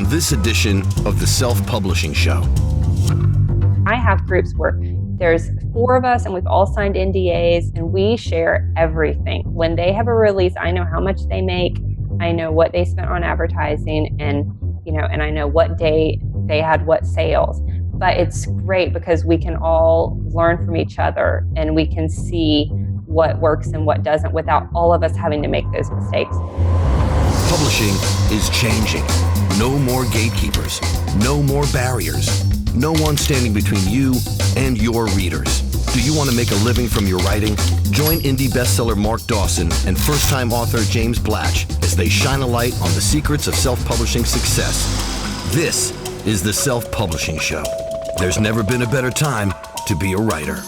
on this edition of the Self-Publishing Show. I have groups where there's 4 of us and we've all signed NDAs and we share everything. When they have a release, I know how much they make. I know what they spent on advertising and I know what day they had what sales. But it's great because we can all learn from each other and we can see what works and what doesn't without all of us having to make those mistakes. Publishing is changing. No more gatekeepers, no more barriers, no one standing between you and your readers. Do you want to make a living from your writing? Join indie bestseller Mark Dawson and first-time author James Blatch as they shine a light on the secrets of self-publishing success. This is the Self-Publishing Show. There's never been a better time to be a writer.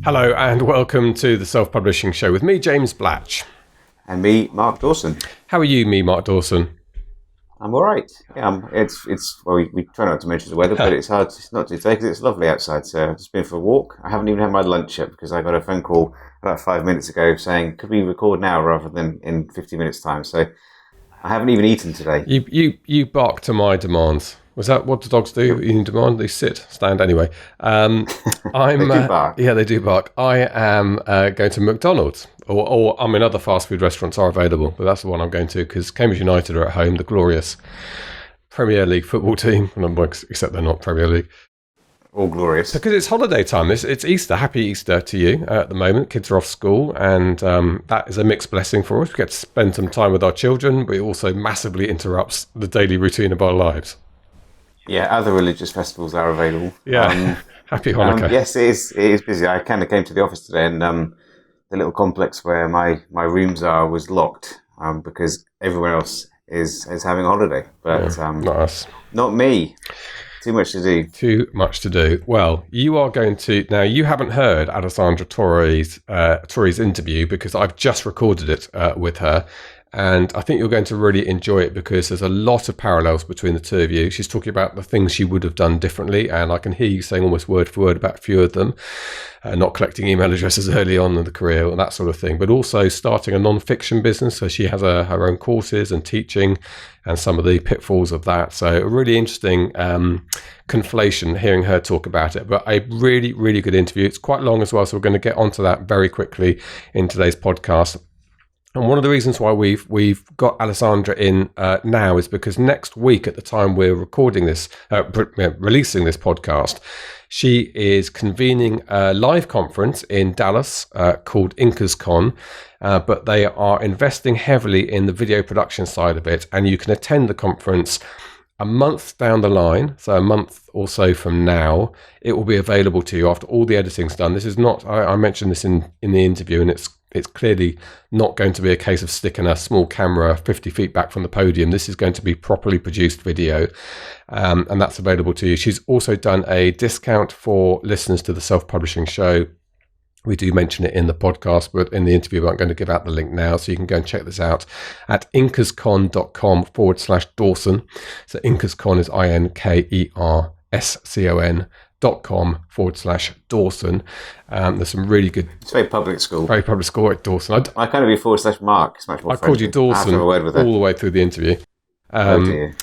Hello and welcome to the Self-Publishing Show with me, James Blatch. And me, Mark Dawson. How are you, me, Mark Dawson? I'm all right. Yeah, well, we try not to mention the weather, but it's hard not to today because it's lovely outside. So I've just been for a walk. I haven't even had my lunch yet because I got a phone call about 5 minutes ago saying, could we record now rather than in 50 minutes time? So I haven't even eaten today. You bark to my demands. Was that what the dogs do in demand? They sit, stand anyway. They do bark. Yeah, they do bark. I am going to McDonald's, or other fast food restaurants are available, but that's the one I'm going to because Cambridge United are at home, the glorious Premier League football team, except they're not Premier League. All glorious. Because it's holiday time. It's Easter. Happy Easter to you at the moment. Kids are off school, and that is a mixed blessing for us. We get to spend some time with our children, but it also massively interrupts the daily routine of our lives. Yeah, other religious festivals are available. Yeah, happy Hanukkah. Yes, it is busy. I kind of came to the office today and the little complex where my rooms are was locked because everyone else is having a holiday. But not us. Not me. Too much to do. Too much to do. Well, you are going to... Now, you haven't heard Alessandra Torre's interview because I've just recorded it with her. And I think you're going to really enjoy it because there's a lot of parallels between the two of you. She's talking about the things she would have done differently. And I can hear you saying almost word for word about a few of them. Not collecting email addresses early on in the career and that sort of thing. But also starting a non-fiction business. So she has her own courses and teaching and some of the pitfalls of that. So a really interesting conflation hearing her talk about it. But a really, really good interview. It's quite long as well. So we're going to get onto that very quickly in today's podcast. And one of the reasons why we've got Alessandra in now is because next week, at the time we're recording this, releasing this podcast, she is convening a live conference in Dallas called IncasCon, but they are investing heavily in the video production side of it, and you can attend the conference a month down the line, so a month or so from now. It will be available to you after all the editing's done. This is not, I mentioned this in the interview, and it's clearly not going to be a case of sticking a small camera 50 feet back from the podium. This is going to be properly produced video, and that's available to you. She's also done a discount for listeners to the Self-Publishing Show. We do mention it in the podcast, but in the interview, I'm going to give out the link now, so you can go and check this out at incascon.com/Dawson. So IncasCon is INKERSCON.com/Dawson. There's some really good... It's very public school. Very public school at Dawson. I kind of be /Mark. It's much more I called you Dawson all the way through the interview. Oh dear.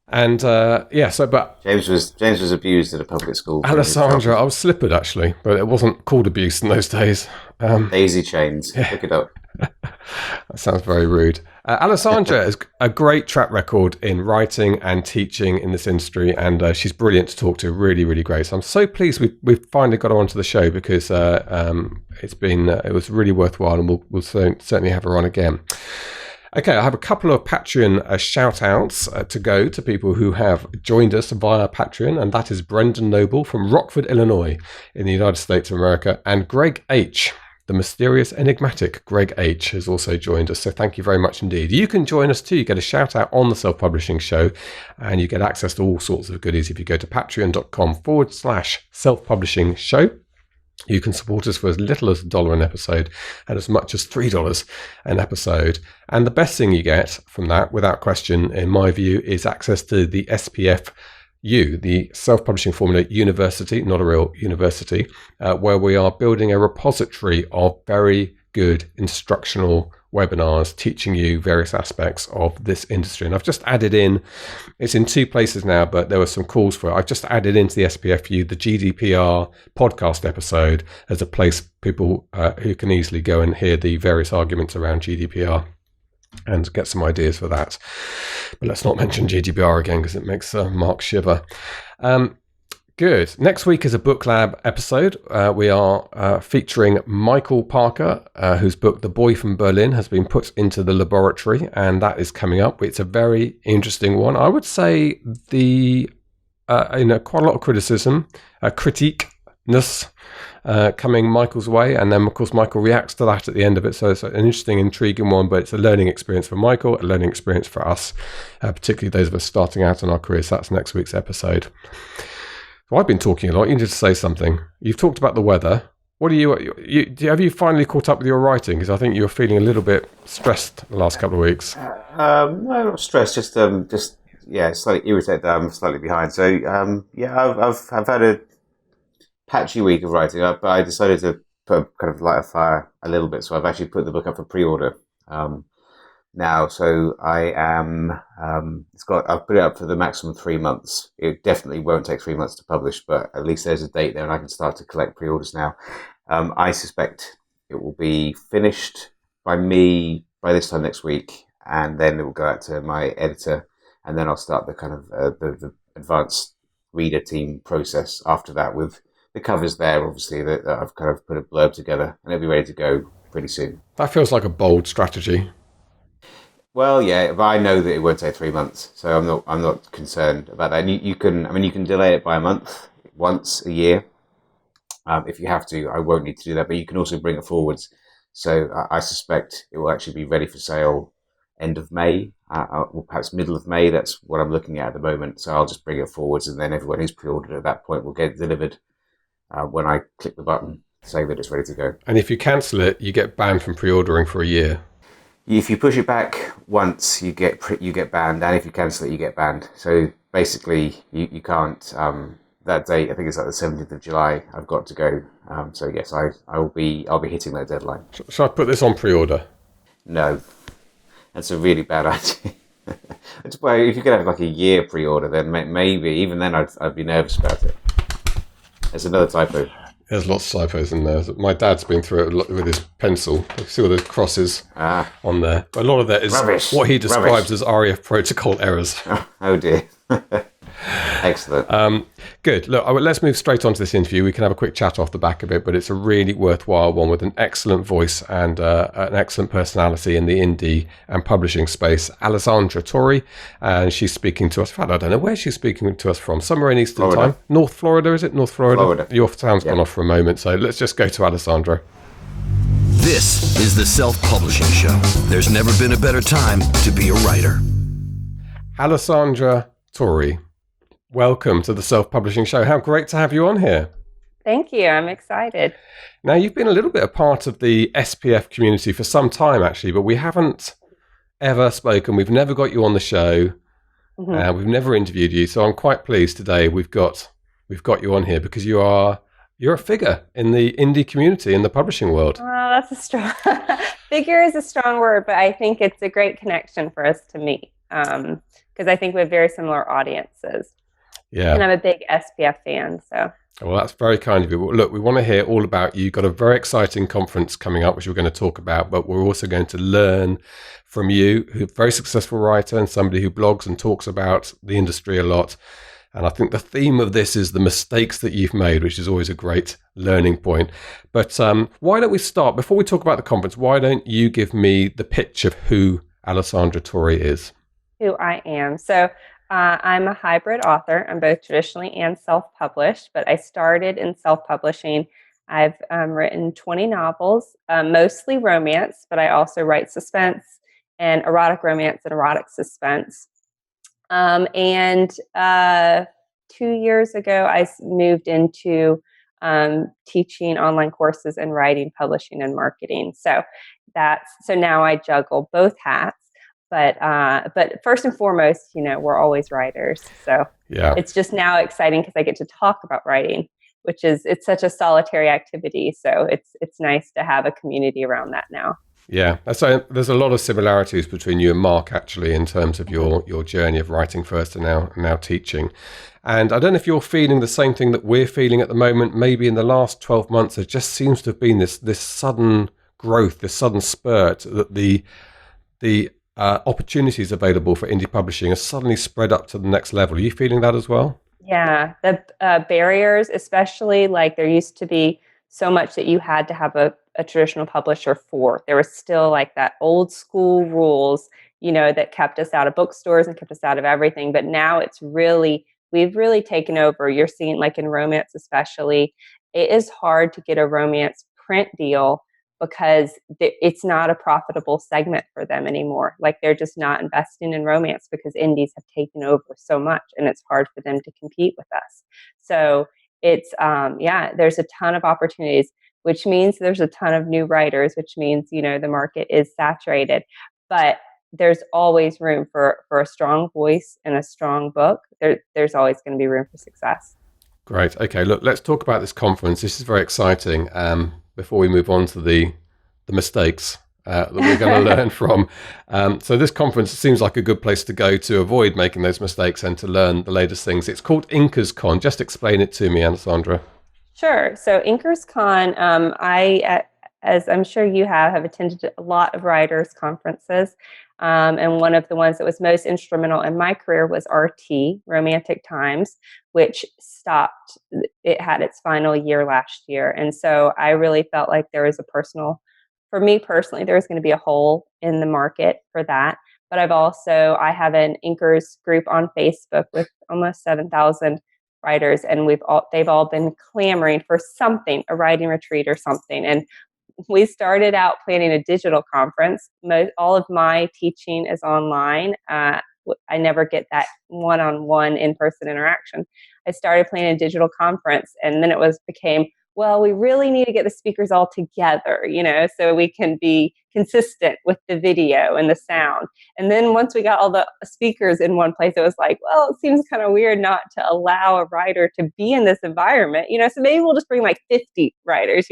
And but James was abused at a public school. Alessandra, I was slippered actually, but it wasn't called abuse in those days. Daisy chains. Yeah. Look it up. That sounds very rude. Alessandra has a great track record in writing and teaching in this industry, and she's brilliant to talk to. Really, really great. So I'm so pleased we've finally got her onto the show because it was really worthwhile, and we'll certainly have her on again. Okay, I have a couple of Patreon shout-outs to go to people who have joined us via Patreon, and that is Brendan Noble from Rockford, Illinois, in the United States of America, and Greg H. The mysterious, enigmatic Greg H. has also joined us, so thank you very much indeed. You can join us too. You get a shout-out on the Self-Publishing Show, and you get access to all sorts of goodies if you go to patreon.com/self-publishing show. You can support us for as little as $1 an episode and as much as $3 an episode. And the best thing you get from that, without question, in my view, is access to the SPFU, the Self-Publishing Formula University, not a real university, where we are building a repository of very good instructional webinars teaching you various aspects of this industry. And I've just added in, it's in 2 places now, but there were some calls for it. I've just added into the SPFU the GDPR podcast episode as a place people who can easily go and hear the various arguments around GDPR and get some ideas for that. But let's not mention GDPR again because it makes Mark shiver. Good. Next week is a book lab episode. We are featuring Michael Parker, whose book The Boy from Berlin has been put into the laboratory, and that is coming up. It's a very interesting one. I would say quite a lot of criticism, critique-ness coming Michael's way, and then of course Michael reacts to that at the end of it. So it's an interesting, intriguing one, but it's a learning experience for Michael, a learning experience for us, particularly those of us starting out in our careers. That's next week's episode. So I've been talking a lot. You need to say something. You've talked about the weather. What are have you finally caught up with your writing? Because I think you were feeling a little bit stressed the last couple of weeks. No, not stressed. Just slightly irritated that I'm slightly behind. So I've had a patchy week of writing up, but I decided to light a fire a little bit. So I've actually put the book up for pre-order now. So I am. I've put it up for the maximum 3 months. It definitely won't take 3 months to publish, but at least there's a date there, and I can start to collect pre-orders now. I suspect it will be finished by this time next week, and then it will go out to my editor, and then I'll start the the advanced reader team process after that with the covers there, obviously, that I've put a blurb together, and it'll be ready to go pretty soon. That feels like a bold strategy. Well, yeah, but I know that it won't take 3 months, so I'm not concerned about that. And you can delay it by a month, once a year, if you have to. I won't need to do that, but you can also bring it forwards. So I suspect it will actually be ready for sale end of May, or perhaps middle of May. That's what I'm looking at the moment. So I'll just bring it forwards, and then everyone who's pre-ordered at that point will get it delivered when I click the button to say that it's ready to go. And if you cancel it, you get banned from pre-ordering for a year. If you push it back once, you get banned, and if you cancel it, you get banned. So basically, you can't. That date, I think it's like the 17th of July. I've got to go. So yes, I'll be hitting that deadline. Shall I put this on pre-order? No, that's a really bad idea. If you could have like a year pre-order, then maybe even then I'd be nervous about it. There's another typo. There's lots of typos in there. My dad's been through it with his pencil. You see all the crosses on there. But a lot of that is rubbish. What he describes as RAF protocol errors. Oh dear. Excellent. Good. Look, let's move straight on to this interview. We can have a quick chat off the back of it, but it's a really worthwhile one with an excellent voice and an excellent personality in the indie and publishing space. Alessandra Torre, and she's speaking to us. In fact, I don't know where she's speaking to us from. Somewhere in Eastern Time. North Florida, is it? North Florida? Florida. Your sound's gone off for a moment, so let's just go to Alessandra. This is the Self-Publishing Show. There's never been a better time to be a writer. Alessandra Torre, welcome to the Self-Publishing Show. How great to have you on here. Thank you. I'm excited. Now, you've been a little bit a part of the SPF community for some time, actually, but we haven't ever spoken. We've never got you on the show. Mm-hmm. We've never interviewed you. So I'm quite pleased today we've got you on here because you're a figure in the indie community, in the publishing world. Oh, that's a strong figure is a strong word, but I think it's a great connection for us to meet because I think we have very similar audiences. Yeah. And I'm a big SPF fan, so. Well, that's very kind of you. Well, look, we want to hear all about you. You've got a very exciting conference coming up, which we're going to talk about, but we're also going to learn from you, who's a very successful writer and somebody who blogs and talks about the industry a lot. And I think the theme of this is the mistakes that you've made, which is always a great learning point. But why don't we start, before we talk about the conference, why don't you give me the pitch of who Alessandra Torre is? Who I am. So I'm a hybrid author. I'm both traditionally and self-published, but I started in self-publishing. I've written 20 novels, mostly romance, but I also write suspense and erotic romance and erotic suspense. And 2 years ago, I moved into teaching online courses and writing, publishing, and marketing. So now I juggle both hats. But first and foremost, we're always writers. So It's just now exciting because I get to talk about writing, it's such a solitary activity. So it's nice to have a community around that now. Yeah, so there's a lot of similarities between you and Mark actually in terms of your journey of writing first and now teaching. And I don't know if you're feeling the same thing that we're feeling at the moment. Maybe in the last 12 months, there just seems to have been this sudden growth, this sudden spurt that the opportunities available for indie publishing are suddenly spread up to the next level. Are you feeling that as well? Yeah, the barriers, especially like there used to be so much that you had to have a traditional publisher for. There was still like that old school rules, that kept us out of bookstores and kept us out of everything. But now we've really taken over. You're seeing like in romance, especially, it is hard to get a romance print deal because it's not a profitable segment for them anymore. Like they're just not investing in romance because indies have taken over so much and it's hard for them to compete with us. So it's, there's a ton of opportunities, which means there's a ton of new writers, which means, the market is saturated. But there's always room for a strong voice and a strong book. There's always going to be room for success. Great. Okay, look, let's talk about this conference. This is very exciting. Before we move on to the mistakes that we're going to learn from. So this conference seems like a good place to go to avoid making those mistakes and to learn the latest things. It's called Inkers Con. Just explain it to me, Alessandra. Sure. So Inkers Con, as I'm sure you have attended a lot of writers' conferences. And one of the ones that was most instrumental in my career was RT, Romantic Times, which stopped. It had its final year last year. And so I really felt like there was for me personally, there was going to be a hole in the market for that. But I have an Inkers group on Facebook with almost 7,000 writers, and they've all been clamoring for something, a writing retreat or something. And we started out planning a digital conference. All of my teaching is online. I never get that one-on-one in-person interaction. I started planning a digital conference, and then became, well, we really need to get the speakers all together, so we can be consistent with the video and the sound. And then once we got all the speakers in one place, it was like, well, it seems kind of weird not to allow a writer to be in this environment, so maybe we'll just bring like 50 writers,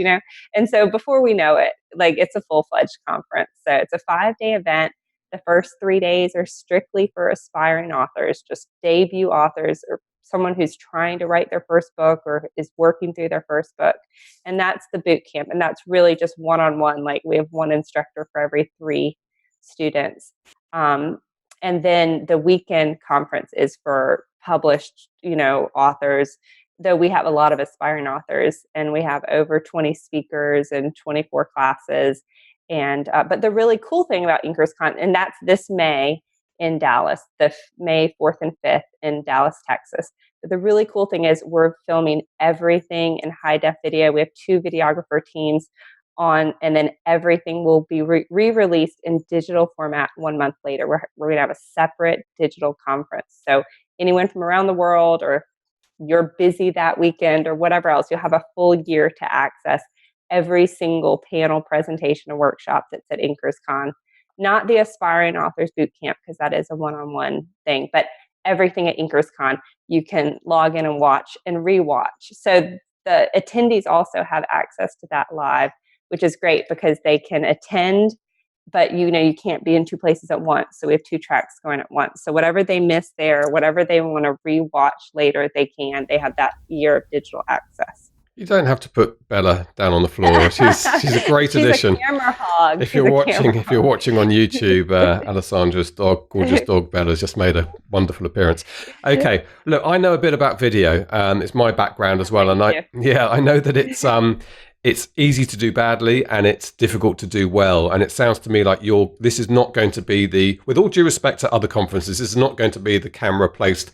And so before we know it, like it's a full-fledged conference. So it's a 5-day event. The first 3 days are strictly for aspiring authors, just debut authors or someone who's trying to write their first book or is working through their first book. And that's the boot camp. And that's really just one-on-one. Like we have one instructor for every 3 students. And then the weekend conference is for published, authors, though we have a lot of aspiring authors and we have over 20 speakers and 24 classes. And but the really cool thing about InkersCon, and that's this May in Dallas, May 4th and 5th in Dallas, Texas. But the really cool thing is we're filming everything in high def video. We have 2 videographer teams on, and then everything will be re-released in digital format 1 month later. We're going to have a separate digital conference. So anyone from around the world, or you're busy that weekend or whatever else, you'll have a full year to access every single panel, presentation, or workshop that's at InkersCon. Not the Aspiring Authors Bootcamp, because that is a one-on-one thing, but everything at InkersCon, you can log in and watch and rewatch. So the attendees also have access to that live, which is great because they can attend, but you can't be in 2 places at once. So we have 2 tracks going at once. So whatever they miss there, whatever they want to rewatch later, they can. They have that year of digital access. You don't have to put Bella down on the floor. She's a great addition. She's a camera hog. If you're watching on YouTube, Alessandra's gorgeous dog Bella's just made a wonderful appearance. Okay, look, I know a bit about video. It's my background as well, and I know that it's easy to do badly and it's difficult to do well. And it sounds to me like this is not going to be with all due respect to other conferences, this is not going to be the camera placed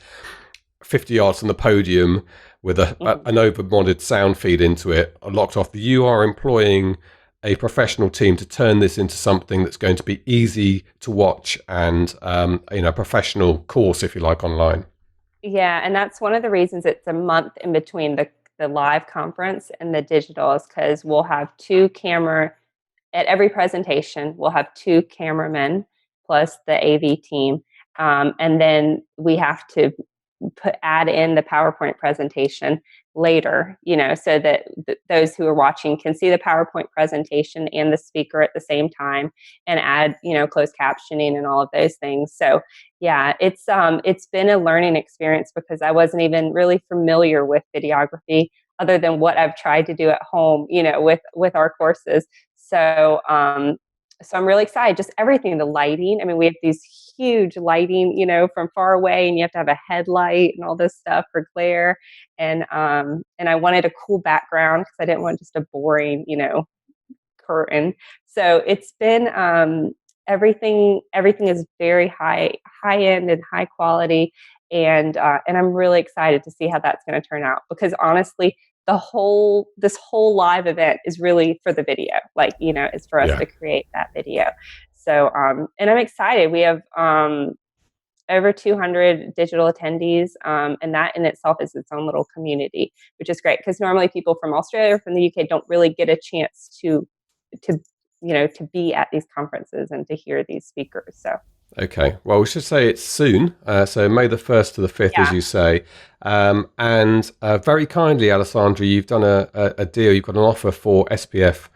50 yards from the podium with an over-modded sound feed into it, locked off. You are employing a professional team to turn this into something that's going to be easy to watch and a professional course, if you like, online. Yeah, and that's one of the reasons it's a month in between the live conference and the digital, is because we'll have 2 at every presentation. We'll have 2 cameramen plus the AV team, and then we have to add in the PowerPoint presentation later, so that those who are watching can see the PowerPoint presentation and the speaker at the same time, and add, closed captioning and all of those things. So yeah, it's been a learning experience because I wasn't even really familiar with videography other than what I've tried to do at home, with our courses. So I'm really excited. Just everything, the lighting. I mean, we have these huge lighting, from far away, and you have to have a headlight and all this stuff for glare. And I wanted a cool background because I didn't want just a boring, curtain. So it's been everything. Everything is very high end and high quality, and I'm really excited to see how that's going to turn out. Because honestly, this whole live event is really for the video, is for us to create that video. So, and I'm excited. We have over 200 digital attendees, and that in itself is its own little community, which is great because normally people from Australia or from the UK don't really get a chance to be at these conferences and to hear these speakers. So. Okay, well, we should say it's soon. So May the 1st to the 5th, as you say. And very kindly, Alessandra, you've done a deal. You've got an offer for SPF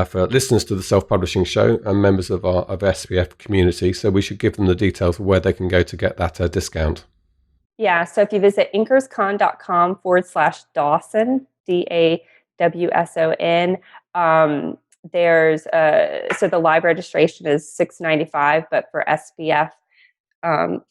for listeners to the Self-Publishing Show and members of our SPF community. So we should give them the details of where they can go to get that discount. Yeah, so if you visit inkerscon.com/Dawson, DAWSON, so the live registration is $695, but for SPF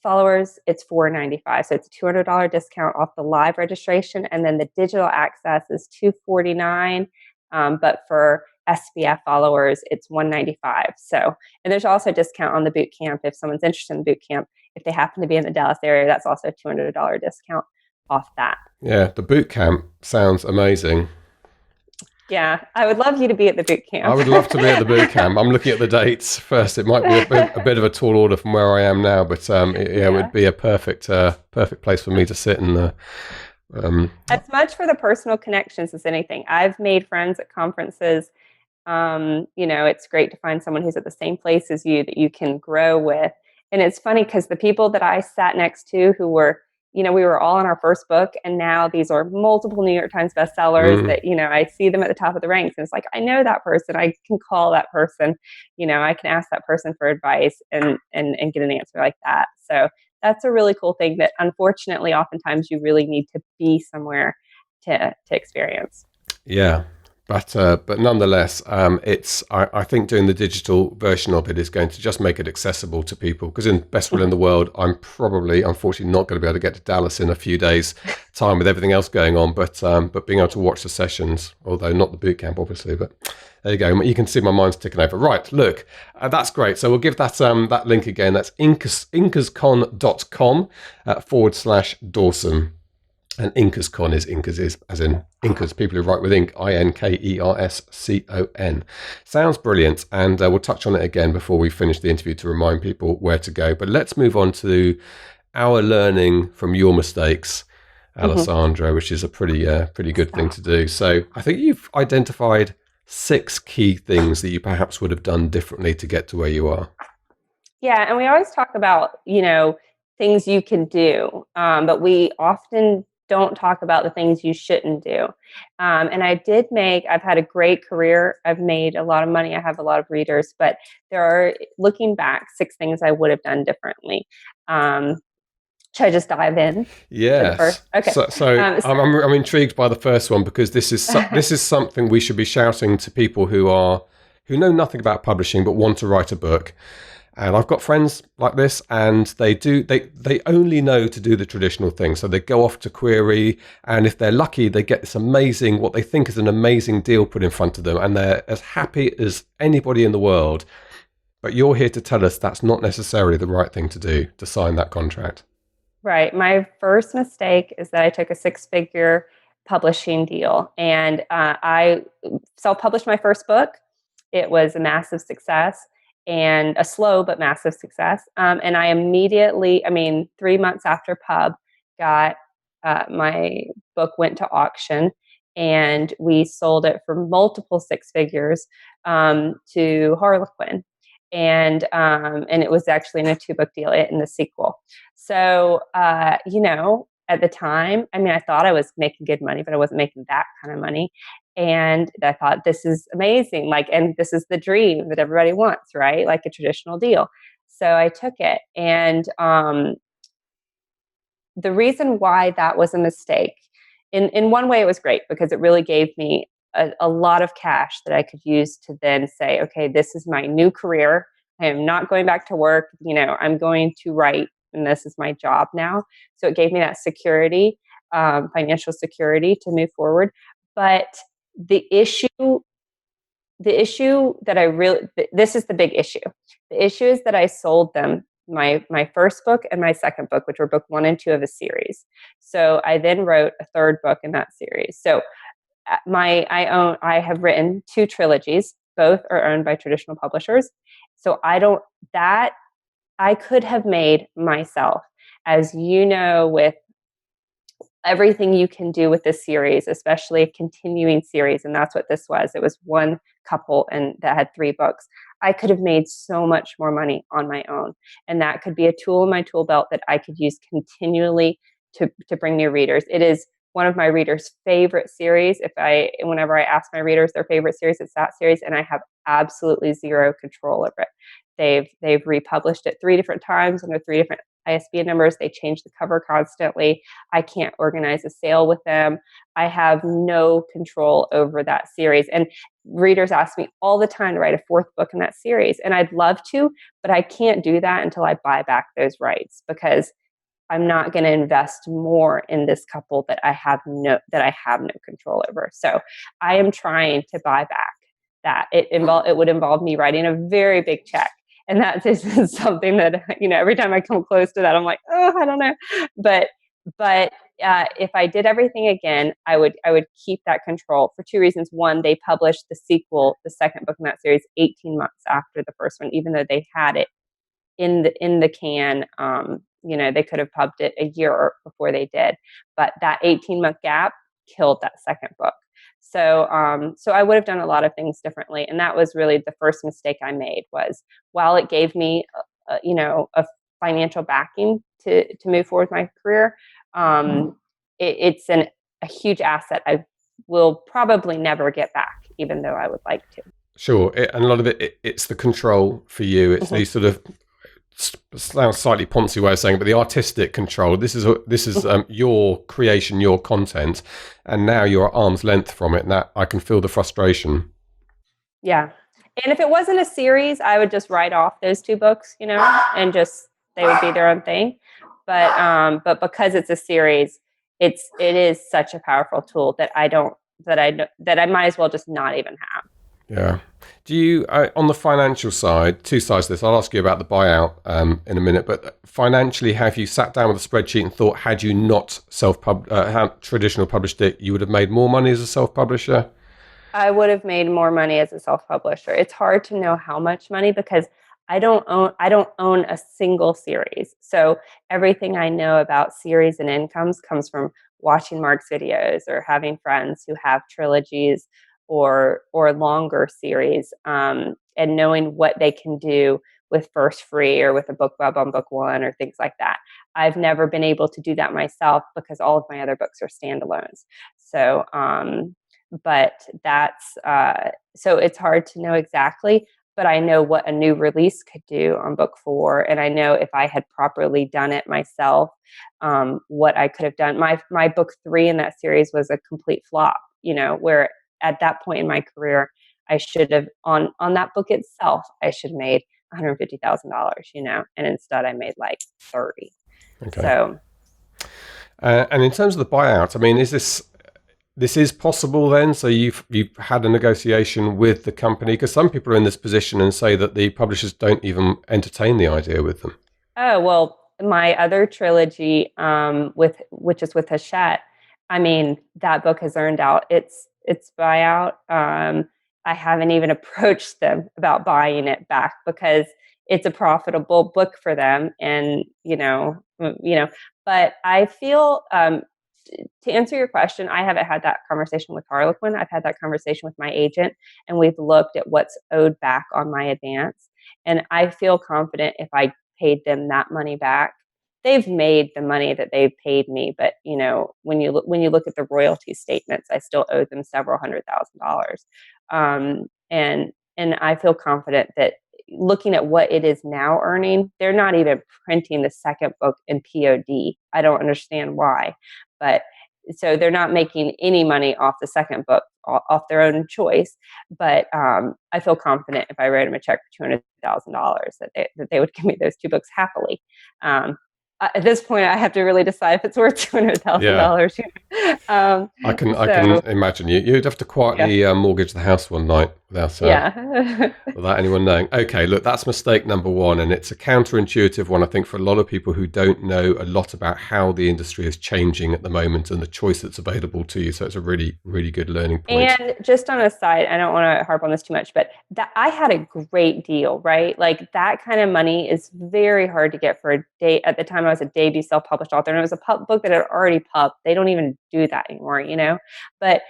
followers, it's $495. So it's a $200 discount off the live registration, and then the digital access is $249. But for SPF followers, it's $195. So, and there's also a discount on the boot camp if someone's interested in the boot camp. If they happen to be in the Dallas area, that's also a $200 discount off that. Yeah, the boot camp sounds amazing. Yeah, I would love you to be at the boot camp. I would love to be at the boot camp. I'm looking at the dates first. It might be a bit of a tall order from where I am now, but it would be a perfect place for me to sit and. As much for the personal connections as anything. I've made friends at conferences. It's great to find someone who's at the same place as you that you can grow with. And it's funny because the people that I sat next to who were, we were all on our first book, and now these are multiple New York Times bestsellers that, I see them at the top of the ranks, and it's like, I know that person. I can call that person, I can ask that person for advice and get an answer like that. So that's a really cool thing that unfortunately, oftentimes you really need to be somewhere to experience. Yeah. But nonetheless, I think doing the digital version of it is going to just make it accessible to people. Because in best will in the world, I'm probably, unfortunately, not going to be able to get to Dallas in a few days' time with everything else going on. But being able to watch the sessions, although not the boot camp, obviously. But there you go. You can see my mind's ticking over. Right, look, that's great. So we'll give that link again. That's inkerscon.com/Dawson. And InkersCon is as in Inkers, people who write with ink, INKERSCON. Sounds brilliant, and we'll touch on it again before we finish the interview to remind people where to go. But let's move on to our learning from your mistakes, Alessandra, which is a pretty good thing to do. So I think you've identified 6 key things that you perhaps would have done differently to get to where you are. Yeah, and we always talk about, things you can do, but we often don't talk about the things you shouldn't do. And I've had a great career. I've made a lot of money. I have a lot of readers, but there are, looking back, 6 things I would have done differently. Should I just dive in? Yes. Okay. So I'm intrigued by the first one, because this is something we should be shouting to people who know nothing about publishing but want to write a book. And I've got friends like this, and they only know to do the traditional thing. So they go off to query, and if they're lucky, they get this amazing, what they think is an amazing deal put in front of them, and they're as happy as anybody in the world. But you're here to tell us that's not necessarily the right thing to do, to sign that contract. Right. My first mistake is that I took a 6-figure publishing deal, and I self-published my first book. It was a massive success. And a slow but massive success. And I immediately, 3 months after pub, got my book went to auction, and we sold it for multiple 6 figures to Harlequin. and it was actually in a 2-book deal, it and the sequel. So at the time, I mean, I thought I was making good money, but I wasn't making that kind of money. And I thought, this is amazing. And this is the dream that everybody wants, right? Like a traditional deal. So I took it. And the reason why that was a mistake, in one way, it was great because it really gave me a lot of cash that I could use to then say, okay, this is my new career. I am not going back to work. I'm going to write, and this is my job now. So it gave me that security, financial security to move forward. But the issue that this is the big issue. The issue is that I sold them my first book and my second book, which were book 1 and 2 of a series. So I then wrote a third book in that series. So I have written 2 trilogies. Both are owned by traditional publishers. So I could have made myself, as with everything you can do with this series, especially a continuing series. And that's what this was. It was one couple and that had 3 books. I could have made so much more money on my own. And that could be a tool in my tool belt that I could use continually to bring new readers. It is one of my readers' favorite series. Whenever I ask my readers their favorite series, it's that series, and I have absolutely zero control over it. They've republished it 3 different times under 3 different ISBN numbers. They change the cover constantly. I can't organize a sale with them. I have no control over that series. And readers ask me all the time to write a 4th book in that series. And I'd love to, but I can't do that until I buy back those rights, because I'm not going to invest more in this couple that I have no control over. So I am trying to buy back that. It would involve me writing a very big check. And that is something that, every time I come close to that, I'm like, oh, I don't know. But if I did everything again, I would keep that control for 2 reasons. One, they published the sequel, the second book in that series, 18 months after the first one, even though they had it in the can. They could have pubbed it a year before they did, but that 18-month gap killed that second book. So I would have done a lot of things differently. And that was really the first mistake I made, was while it gave me, a financial backing to move forward with my career, it's a huge asset I will probably never get back, even though I would like to. Sure. And a lot of it's the control for you. It's these sort of, sounds slightly poncy way of saying it, but the artistic control. This is your creation, your content, and now you're at arm's length from it. And that, I can feel the frustration. Yeah, and if it wasn't a series, I would just write off those 2 books, and just they would be their own thing. But because it's a series, it is such a powerful tool that I might as well just not even have. Yeah. Do you, on the financial side, 2 sides to this, I'll ask you about the buyout in a minute, but financially, have you sat down with a spreadsheet and thought, had you not traditional published it, you would have made more money as a self-publisher? I would have made more money as a self-publisher. It's hard to know how much money, because I don't own a single series. So everything I know about series and incomes comes from watching Mark's videos or having friends who have trilogies or longer series, and knowing what they can do with First Free or with a book club on book 1 or things like that. I've never been able to do that myself because all of my other books are standalones. So, but that's, so it's hard to know exactly, but I know what a new release could do on book 4. And I know if I had properly done it myself, what I could have done. My book 3 in that series was a complete flop, where at that point in my career, I should have, on that book itself, I should have made $150,000, and instead I made like 30. Okay. So, and in terms of the buyout, I mean, is this is possible then? So you've had a negotiation with the company, because some people are in this position and say that the publishers don't even entertain the idea with them. Oh, well, my other trilogy, which is with Hachette, I mean, that book has earned out its buyout. I haven't even approached them about buying it back because it's a profitable book for them, and But I feel, to answer your question, I haven't had that conversation with Harlequin. I've had that conversation with my agent, and we've looked at what's owed back on my advance. And I feel confident if I paid them that money back, they've made the money that they've paid me. But, when you look at the royalty statements, I still owe them several $100,000. And I feel confident that looking at what it is now earning, they're not even printing the second book in POD. I don't understand why, but so they're not making any money off the second book off their own choice. But I feel confident if I wrote them a check for $200,000 that they would give me those two books happily. At this point, I have to really decide if it's worth $200,000. I can imagine you'd have to quietly mortgage the house one night without anyone knowing. Okay, look, that's mistake number one, and it's a counterintuitive one, I think, for a lot of people who don't know a lot about how the industry is changing at the moment and the choice that's available to you. So it's a really, really good learning point. And just on a side, I don't want to harp on this too much, but that I had a great deal, right? Like that kind of money is very hard to get for a day. At the time, I was a debut self-published author, and it was a book that had already pubbed. They don't even do that anymore, But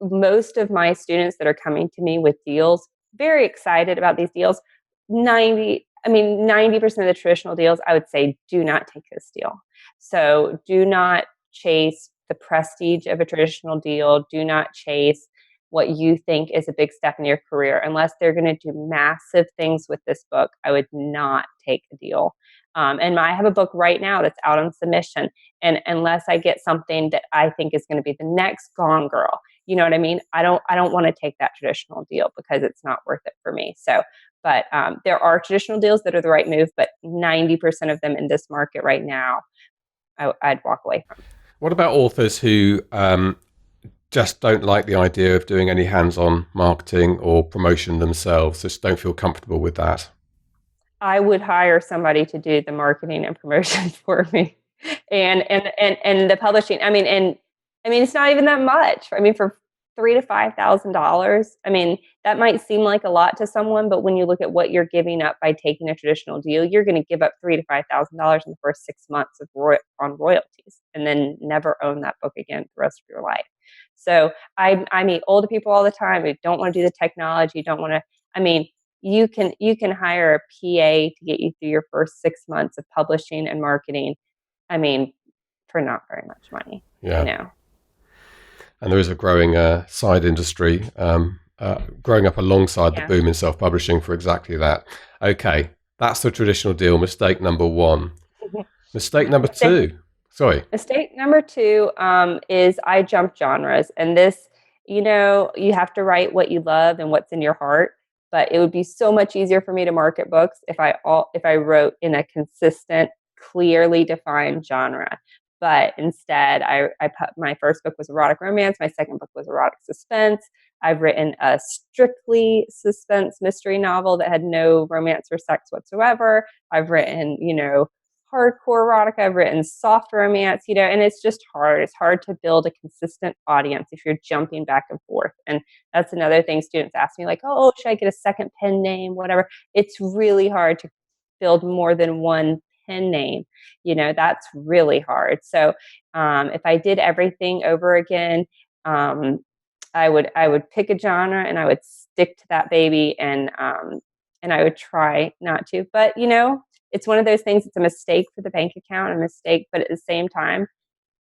most of my students that are coming to me with deals, very excited about these deals. 90% of the traditional deals, I would say, do not take this deal. So do not chase the prestige of a traditional deal. Do not chase what you think is a big step in your career. Unless they're going to do massive things with this book, I would not take the deal. And I have a book right now that's out on submission. And unless I get something that I think is going to be the next Gone Girl, you know what I mean? I don't want to take that traditional deal because it's not worth it for me. So, but there are traditional deals that are the right move, but 90% of them in this market right now, I'd walk away from. What about authors who just don't like the idea of doing any hands-on marketing or promotion themselves, just don't feel comfortable with that? I would hire somebody to do the marketing and promotion for me, and the publishing. It's not even that much. For $3,000 to $5,000, that might seem like a lot to someone, but when you look at what you're giving up by taking a traditional deal, you're going to give up $3,000 to $5,000 in the first 6 months of on royalties, and then never own that book again for the rest of your life. So I meet older people all the time who don't want to do the technology, don't want to. You can hire a PA to get you through your first 6 months of publishing and marketing. For not very much money. Yeah. And there is a growing side industry growing up alongside the boom in self-publishing for exactly that. Okay, that's the traditional deal. Mistake number one. Mistake number two. Sorry. Mistake number two is I jump genres, and this, you have to write what you love and what's in your heart. But it would be so much easier for me to market books if I wrote in a consistent, clearly defined genre. But instead, my first book was erotic romance. My second book was erotic suspense. I've written a strictly suspense mystery novel that had no romance or sex whatsoever. I've written, hardcore erotica. I've written soft romance, and it's just hard. It's hard to build a consistent audience if you're jumping back and forth. And that's another thing students ask me, like, oh, should I get a second pen name, whatever. It's really hard to build more than one pen name. That's really hard. So if I did everything over again, I would pick a genre and I would stick to that baby, and I would try not to. But it's one of those things. It's a mistake for the bank account, a mistake, but at the same time,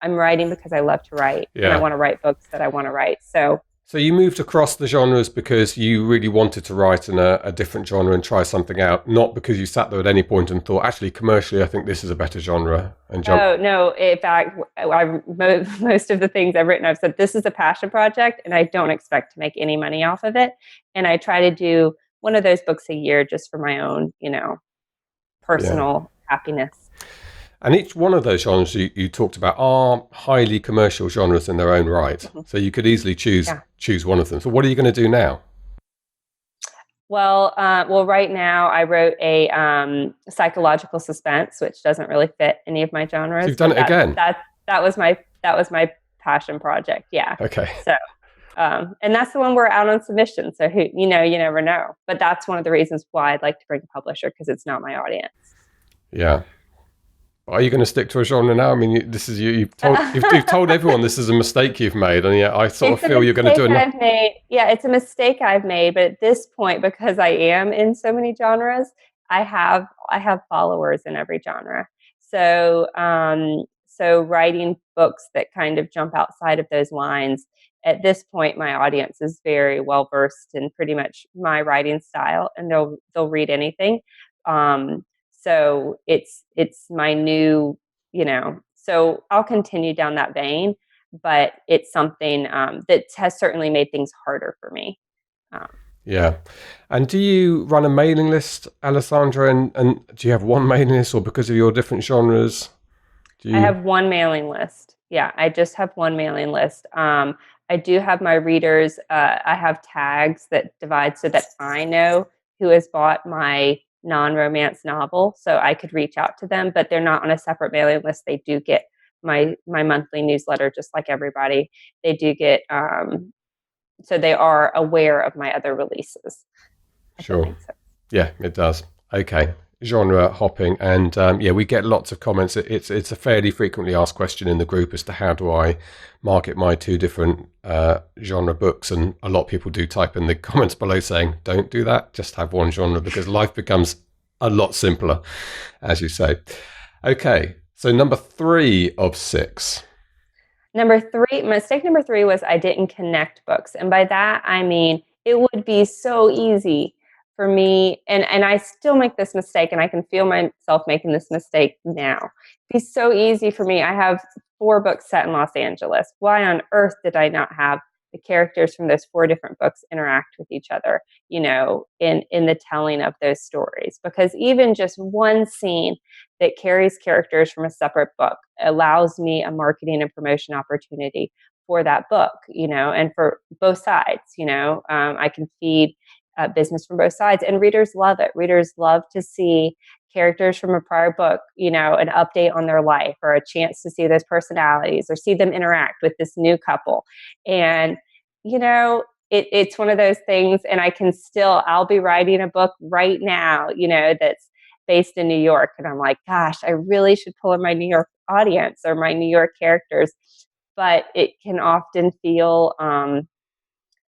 I'm writing because I love to write, and I want to write books that I want to write. So you moved across the genres because you really wanted to write in a different genre and try something out, not because you sat there at any point and thought, actually, commercially, I think this is a better genre. And jump. Oh, no. In fact, most of the things I've written, I've said, this is a passion project, and I don't expect to make any money off of it. And I try to do one of those books a year just for my own, personal happiness. And each one of those genres you talked about are highly commercial genres in their own right. Mm-hmm. So you could easily choose one of them. So what are you going to do now? Well, right now I wrote a psychological suspense, which doesn't really fit any of my genres. So you've done it again. That was my passion project. Yeah. Okay. So, and that's the one we're out on submission. So you never know. But that's one of the reasons why I'd like to bring a publisher, because it's not my audience. Yeah. Are you going to stick to a genre now? I mean, this is you've told everyone this is a mistake you've made, and yet I sort of feel you're going to do I've made. Yeah, it's a mistake I've made, but at this point, because I am in so many genres, I have followers in every genre. So so writing books that kind of jump outside of those lines. At this point, my audience is very well versed in pretty much my writing style, and they'll read anything. So it's my new, so I'll continue down that vein, but it's something that has certainly made things harder for me. Um, Yeah. And do you run a mailing list, Alessandra? And do you have one mailing list, or because of your different genres, do I you? have one mailing list. Yeah, I just have one mailing list. I do have my readers. I have tags that divide so that I know who has bought my non-romance novel, so I could reach out to them. But they're not on a separate mailing list. They do get my monthly newsletter, just like everybody. They do get so they are aware of my other releases. If that Sure. makes sense. Yeah, it does. Okay. Genre hopping, and yeah, we get lots of comments. It's a fairly frequently asked question in the group as to how do I market my two different genre books, and a lot of people do type in the comments below saying, "Don't do that. Just have one genre because life becomes a lot simpler," as you say. Okay, so number 3 of 6. Mistake number 3 was I didn't connect books. And by that, I mean, it would be so easy for me, and I still make this mistake, and I can feel myself making this mistake now. It'd be so easy for me. I have 4 books set in Los Angeles. Why on earth did I not have the characters from those 4 different books interact with each other, in the telling of those stories? Because even just one scene that carries characters from a separate book allows me a marketing and promotion opportunity for that book, and for both sides. I can feed business from both sides, and readers love it. Readers love to see characters from a prior book, an update on their life, or a chance to see those personalities or see them interact with this new couple. And it's one of those things, and I'll be writing a book right now, that's based in New York. And I'm like, gosh, I really should pull in my New York audience or my New York characters. But it can often feel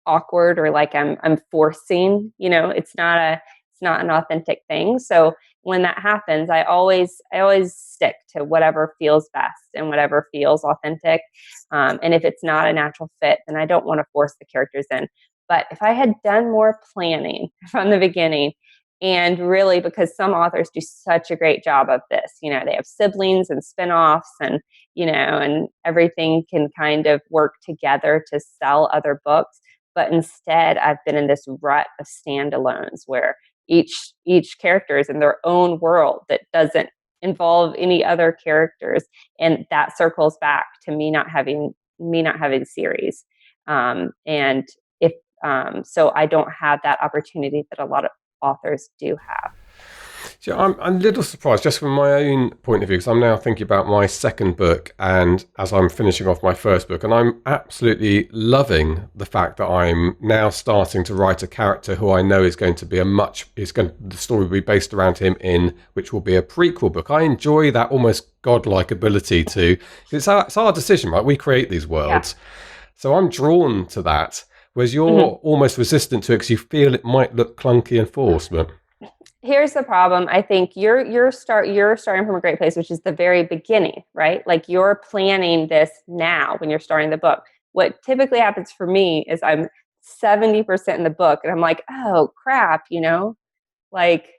awkward, or like I'm forcing, it's not an authentic thing. So when that happens, I always stick to whatever feels best and whatever feels authentic. And if it's not a natural fit, then I don't want to force the characters in. But if I had done more planning from the beginning, and really, because some authors do such a great job of this, they have siblings and spin-offs, and everything can kind of work together to sell other books. But instead, I've been in this rut of standalones where each character is in their own world that doesn't involve any other characters, and that circles back to me not having series. And if so, I don't have that opportunity that a lot of authors do have. So I'm a little surprised, just from my own point of view, because I'm now thinking about my second book, and as I'm finishing off my first book, and I'm absolutely loving the fact that I'm now starting to write a character who I know is going to be the story will be based around him, which will be a prequel book. I enjoy that almost godlike ability to. It's our decision, right? We create these worlds, so I'm drawn to that. Whereas you're almost resistant to it because you feel it might look clunky and forced, but. Here's the problem. I think you're starting from a great place, which is the very beginning, right? Like, you're planning this now when you're starting the book. What typically happens for me is I'm 70% in the book, and I'm like, oh crap, like,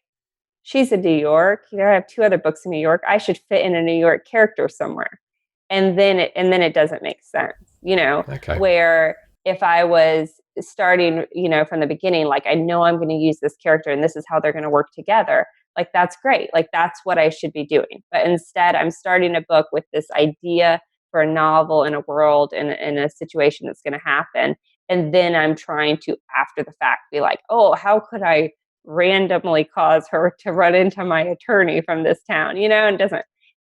she's in New York. I have 2 other books in New York. I should fit in a New York character somewhere. And then it doesn't make sense, Okay. where if I was starting, from the beginning, like, I know I'm going to use this character and this is how they're going to work together. Like, that's great. Like, that's what I should be doing. But instead, I'm starting a book with this idea for a novel in a world, in a situation that's going to happen. And then I'm trying to, after the fact, be like, oh, how could I randomly cause her to run into my attorney from this town? And it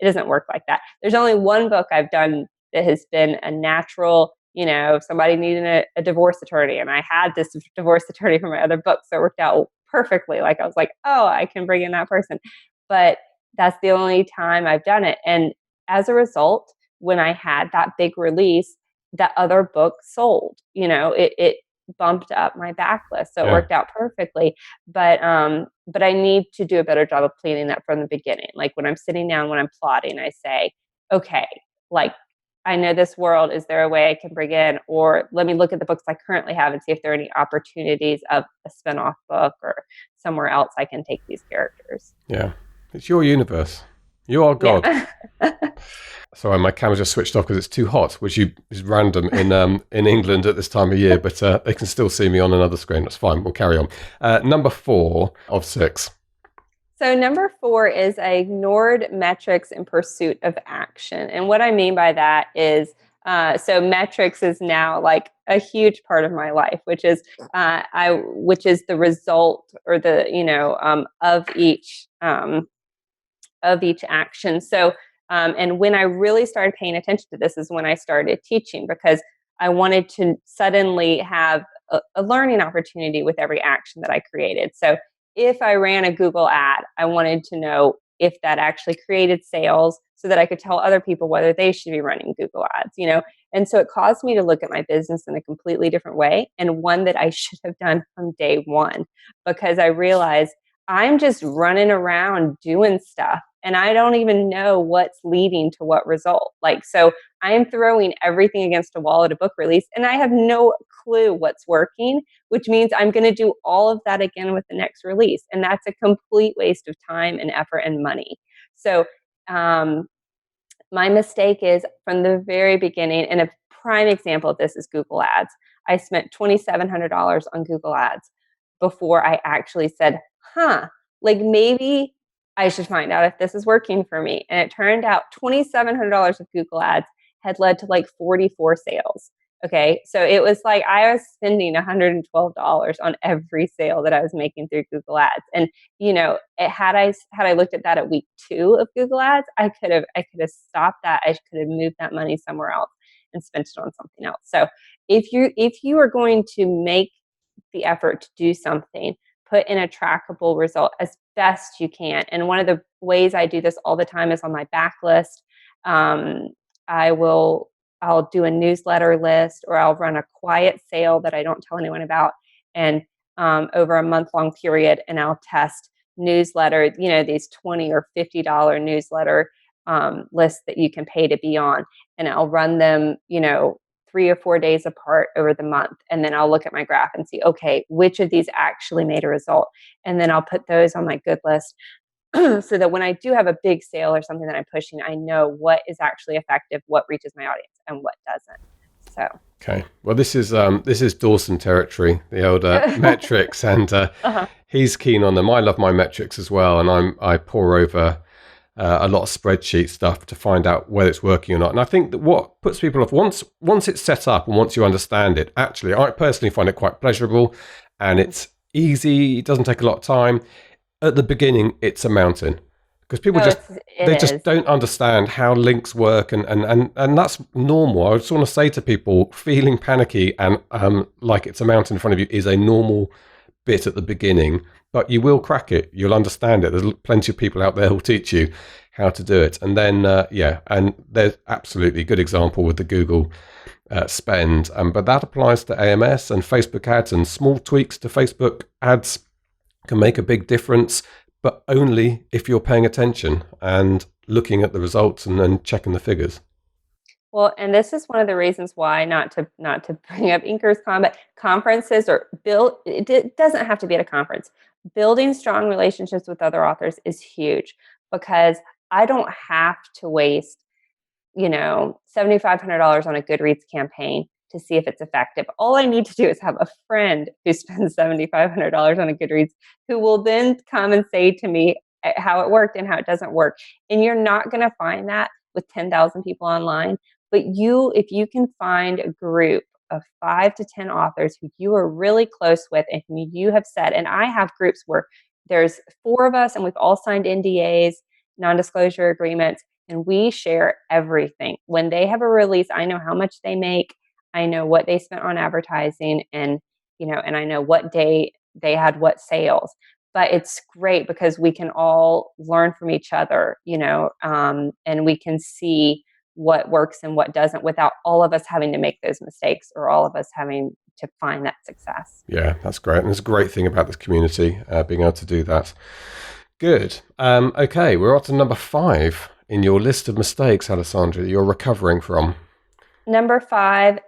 doesn't work like that. There's only one book I've done that has been a natural, somebody needing a divorce attorney, and I had this divorce attorney from my other book, so it worked out perfectly. Like, I was like, oh, I can bring in that person. But That's the only time I've done it. And as a result, when I had that big release, that other book sold. It bumped up my backlist, so it worked out perfectly. But I need to do a better job of planning that from the beginning. Like when I'm sitting down, when I'm plotting, I say, okay, like I know this world. Is there a way I can bring in, or let me look at the books I currently have and see if there are any opportunities of a spinoff book or somewhere else I can take these characters. Yeah. It's your universe. You are God. Yeah. Sorry, my camera just switched off because it's too hot, which is random in England at this time of year, but they can still see me on another screen. That's fine. We'll carry on. Number 4 of 6. So number 4 is I ignored metrics in pursuit of action. And what I mean by that is, so metrics is now like a huge part of my life, which is the result or the of each action. So and when I really started paying attention to this is when I started teaching, because I wanted to suddenly have a learning opportunity with every action that I created. So if I ran a Google ad, I wanted to know if that actually created sales so that I could tell other people whether they should be running Google ads. And so it caused me to look at my business in a completely different way, and one that I should have done from day one, because I realized I'm just running around doing stuff and I don't even know what's leading to what result. So I am throwing everything against a wall at a book release and I have no clue what's working, which means I'm going to do all of that again with the next release. And that's a complete waste of time and effort and money. So my mistake is from the very beginning, and a prime example of this is Google Ads. I spent $2,700 on Google Ads before I actually said, maybe I should find out if this is working for me. And it turned out $2,700 of Google Ads had led to like 44 sales. Okay. So it was like I was spending $112 on every sale that I was making through Google Ads. And, had I looked at that at week 2 of Google Ads, I could have stopped that. I could have moved that money somewhere else and spent it on something else. So if you are going to make the effort to do something, put in a trackable result as best you can. And one of the ways I do this all the time is on my backlist. I'll do a newsletter list, or I'll run a quiet sale that I don't tell anyone about, and over a month-long period, and I'll test newsletter, these $20 or $50 newsletter lists that you can pay to be on, and I'll run them, 3 or 4 days apart over the month. And then I'll look at my graph and see, okay, which of these actually made a result? And then I'll put those on my good list so that when I do have a big sale or something that I'm pushing, I know what is actually effective, what reaches my audience, and what doesn't. So. Okay. Well, this is Dawson territory, the old metrics, and he's keen on them. I love my metrics as well, and I pore over a lot of spreadsheet stuff to find out whether it's working or not. And I think that what puts people off, once it's set up and once you understand it, actually, I personally find it quite pleasurable, and it's easy. It doesn't take a lot of time. At the beginning, it's a mountain because people just don't understand how links work, and that's normal. I just want to say to people, feeling panicky and like it's a mountain in front of you is a normal bit at the beginning, but you will crack it. You'll understand it. There's plenty of people out there who'll teach you how to do it. And then, and there's absolutely a good example with the Google spend, but that applies to AMS and Facebook ads, and small tweaks to Facebook ads can make a big difference, but only if you're paying attention and looking at the results and then checking the figures. Well, and this is one of the reasons why not to bring up Inkers Con, but conferences it doesn't have to be at a conference. Building strong relationships with other authors is huge, because I don't have to waste, $7,500 on a Goodreads campaign to see if it's effective. All I need to do is have a friend who spends $7,500 on a Goodreads, who will then come and say to me how it worked and how it doesn't work. And you're not going to find that with 10,000 people online. But if you can find a group of 5 to 10 authors who you are really close with and who you have said, and I have groups where there's 4 of us and we've all signed NDAs, non-disclosure agreements, and we share everything. When they have a release, I know how much they make. I know what they spent on advertising, and I know what day they had what sales. but it's great because we can all learn from each other, and we can see what works and what doesn't without all of us having to make those mistakes or all of us having to find that success. Yeah, that's great. And it's a great thing about this community, being able to do that. Good. Okay, we're on to number 5 in your list of mistakes, Alessandra, that you're recovering from. Number 5,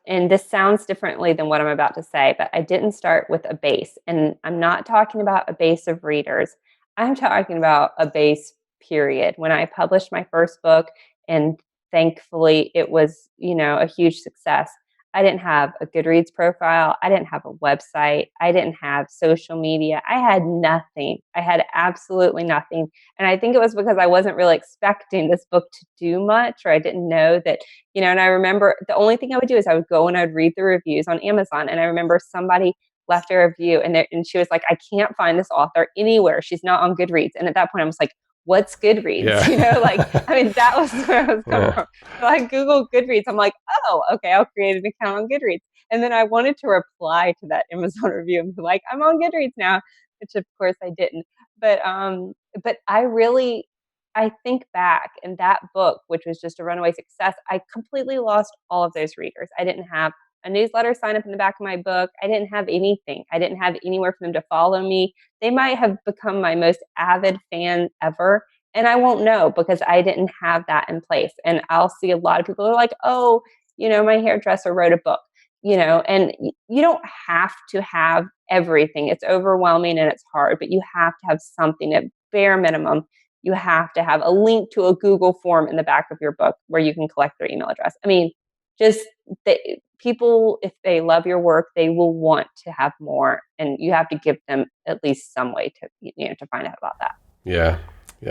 and this sounds differently than what I'm about to say, but I didn't start with a base. And I'm not talking about a base of readers. I'm talking about a base, period. When I published my first book, and thankfully it was, a huge success, I didn't have a Goodreads profile. I didn't have a website. I didn't have social media. I had nothing. I had absolutely nothing. And I think it was because I wasn't really expecting this book to do much, or I didn't know that, and I remember the only thing I would do is I would go and I'd read the reviews on Amazon. And I remember somebody left a review and she was like, I can't find this author anywhere. She's not on Goodreads. And at that point I was like, what's Goodreads? Yeah. That was where I was coming from. So I Googled Goodreads. I'm like, oh, okay, I'll create an account on Goodreads. And then I wanted to reply to that Amazon review and be like, I'm on Goodreads now, which of course I didn't. But I think back, in that book, which was just a runaway success, I completely lost all of those readers. I didn't have a newsletter sign up in the back of my book. I didn't have anything. I didn't have anywhere for them to follow me. They might have become my most avid fan ever, and I won't know because I didn't have that in place. And I'll see a lot of people who are like, oh, my hairdresser wrote a book, and you don't have to have everything. It's overwhelming and it's hard, but you have to have something at bare minimum. You have to have a link to a Google form in the back of your book where you can collect their email address. I mean, just people, if they love your work, they will want to have more, and you have to give them at least some way to find out about that. Yeah,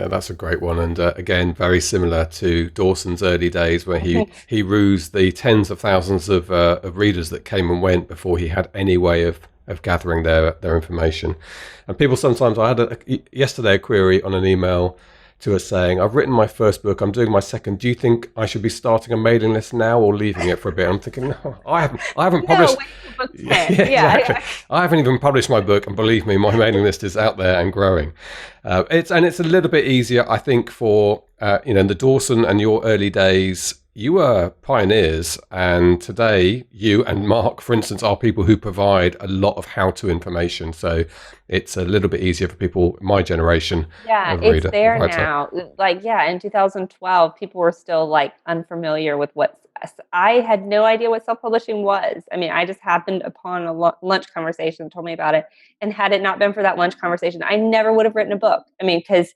that's a great one. And again, very similar to Dawson's early days, where he rused the tens of thousands of readers that came and went before he had any way of gathering their information. And people sometimes, I had yesterday a query on an email to us saying, I've written my first book, I'm doing my second. Do you think I should be starting a mailing list now or leaving it for a bit? I'm thinking, no, I haven't published. Exactly. I haven't even published my book, and believe me, my mailing list is out there and growing. It's a little bit easier, I think, for in the Dawson and your early days. You were pioneers, and today you and Mark, for instance, are people who provide a lot of how-to information. So it's a little bit easier for people my generation. Yeah, it's there now. In 2012, people were still unfamiliar with I had no idea what self-publishing was. I mean, I just happened upon a lunch conversation, told me about it. And had it not been for that lunch conversation, I never would have written a book. I mean, because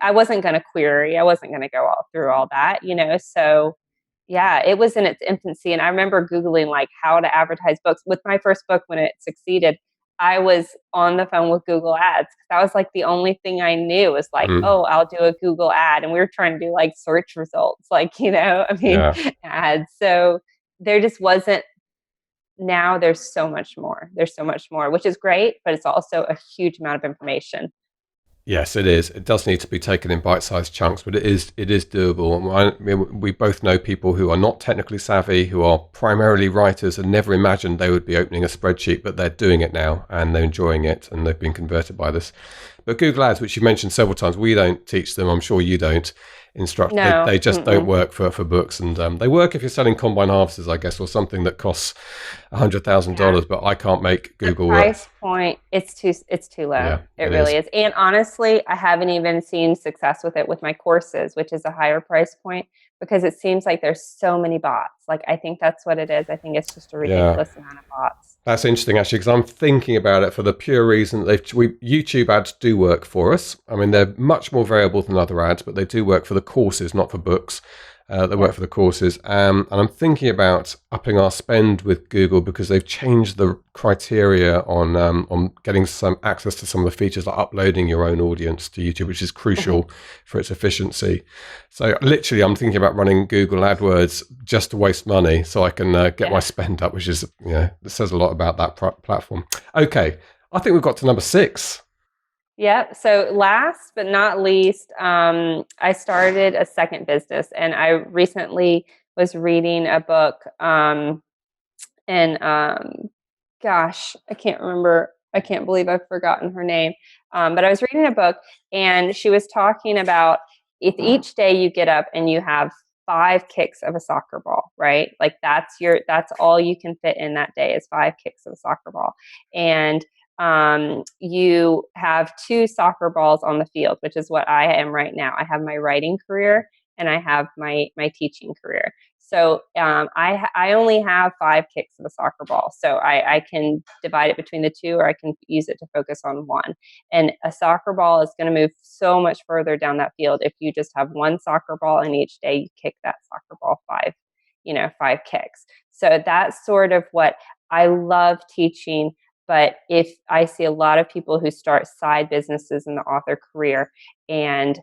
I wasn't going to query. I wasn't going to go through all that, So yeah, it was in its infancy. And I remember Googling how to advertise books. With my first book, when it succeeded, I was on the phone with Google Ads. That was the only thing I knew was oh, I'll do a Google ad. And we were trying to do search results, ads. So there just wasn't. Now there's so much more. There's so much more, which is great, but it's also a huge amount of information. Yes, it is. It does need to be taken in bite-sized chunks, but it is doable. We both know people who are not technically savvy, who are primarily writers and never imagined they would be opening a spreadsheet, but they're doing it now and they're enjoying it and they've been converted by this. But Google Ads, which you mentioned several times, we don't teach them. I'm sure you don't instruct. No. They just don't work for books, and they work if you're selling combine harvesters, I guess, or something that costs $100,000. But I can't make Google work. Price point, it's too low. Yeah, it really is. And honestly, I haven't even seen success with it with my courses, which is a higher price point, because it seems like there's so many bots. I think that's what it is. I think it's just a ridiculous amount of bots. That's interesting, actually, because I'm thinking about it for the pure reason that YouTube ads do work for us. I mean, they're much more variable than other ads, but they do work for the courses, not for books. They work for the courses. And I'm thinking about upping our spend with Google because they've changed the criteria on getting some access to some of the features, like uploading your own audience to YouTube, which is crucial for its efficiency. So literally, I'm thinking about running Google AdWords just to waste money so I can get my spend up, which is, it says a lot about that platform. Okay, I think we've got to number 6. Yep. So last but not least, I started a second business, and I recently was reading a book, gosh, I can't remember I can't believe I've forgotten her name. But I was reading a book, and she was talking about if each day you get up and you have 5 kicks of a soccer ball, right? Like that's all you can fit in that day is 5 kicks of a soccer ball. And you have 2 soccer balls on the field, which is what I am right now. I have my writing career and I have my teaching career. So I only have 5 kicks of a soccer ball. So I can divide it between the 2, or I can use it to focus on one. And a soccer ball is going to move so much further down that field if you just have one soccer ball and each day you kick that soccer ball 5 kicks. So that's sort of what I love teaching. But if I see a lot of people who start side businesses in the author career, and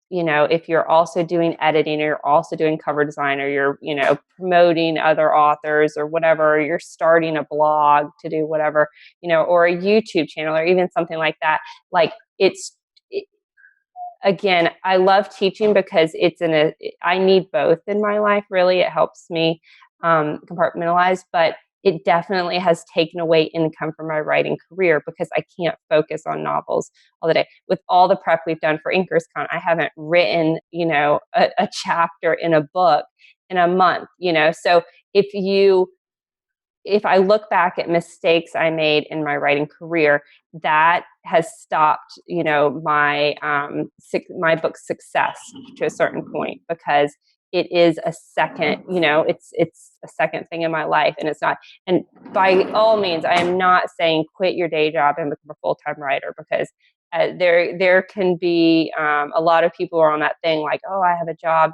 if you're also doing editing, or you're also doing cover design, or you're promoting other authors or whatever, or you're starting a blog to do whatever, or a YouTube channel, or even something like that, like again, I love teaching because I need both in my life. Really, it helps me compartmentalize, but it definitely has taken away income from my writing career because I can't focus on novels all the day. With all the prep we've done for InkersCon, I haven't written, a chapter in a book in a month, So if I look back at mistakes I made in my writing career, that has stopped, my book's success to a certain point, because it is a second, it's a second thing in my life, and it's not. And by all means, I am not saying quit your day job and become a full-time writer, because there can be a lot of people are on that thing like, oh, I have a job.